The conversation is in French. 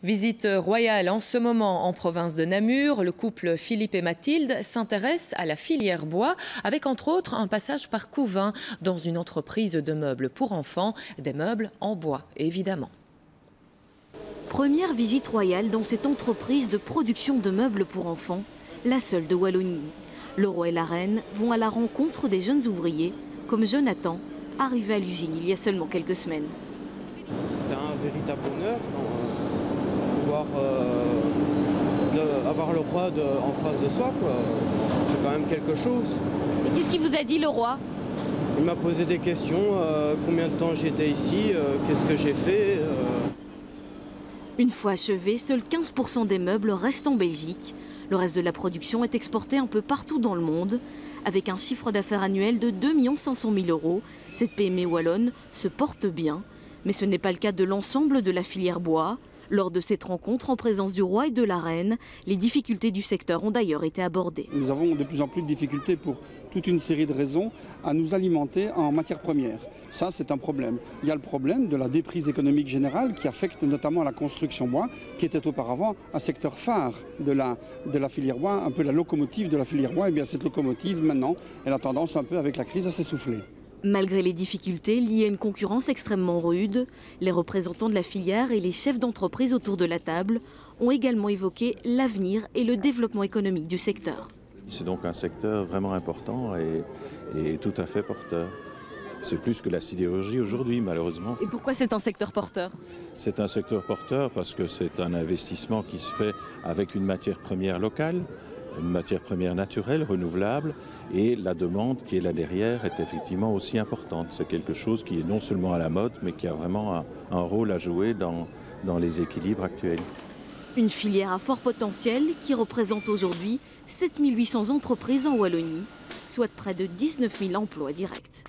Visite royale en ce moment en province de Namur. Le couple Philippe et Mathilde s'intéresse à la filière bois avec entre autres un passage par Couvin dans une entreprise de meubles pour enfants, des meubles en bois évidemment. Première visite royale dans cette entreprise de production de meubles pour enfants, la seule de Wallonie. Le roi et la reine vont à la rencontre des jeunes ouvriers, comme Jonathan, arrivé à l'usine il y a seulement quelques semaines. C'était un véritable honneur pouvoir avoir le roi en face de soi. C'est quand même quelque chose. Et qu'est-ce qu'il vous a dit, le roi? Il m'a posé des questions, combien de temps j'étais ici, qu'est-ce que j'ai fait. Une fois achevé, seuls 15% des meubles restent en Belgique. Le reste de la production est exporté un peu partout dans le monde. Avec un chiffre d'affaires annuel de 2 500 000 €, cette PME wallonne se porte bien. Mais ce n'est pas le cas de l'ensemble de la filière bois. Lors de cette rencontre en présence du roi et de la reine, les difficultés du secteur ont d'ailleurs été abordées. Nous avons de plus en plus de difficultés pour toute une série de raisons à nous alimenter en matières premières. Ça, c'est un problème. Il y a le problème de la déprise économique générale qui affecte notamment la construction bois, qui était auparavant un secteur phare de la filière bois, un peu la locomotive de la filière bois. Et bien cette locomotive, maintenant, elle a tendance un peu avec la crise à s'essouffler. Malgré les difficultés liées à une concurrence extrêmement rude, les représentants de la filière et les chefs d'entreprise autour de la table ont également évoqué l'avenir et le développement économique du secteur. C'est donc un secteur vraiment important et tout à fait porteur. C'est plus que la sidérurgie aujourd'hui, malheureusement. Et pourquoi c'est un secteur porteur? C'est un secteur porteur parce que c'est un investissement qui se fait avec une matière première locale, une matière première naturelle, renouvelable, et la demande qui est là derrière est effectivement aussi importante. C'est quelque chose qui est non seulement à la mode, mais qui a vraiment un rôle à jouer dans les équilibres actuels. Une filière à fort potentiel qui représente aujourd'hui 7 800 entreprises en Wallonie, soit près de 19 000 emplois directs.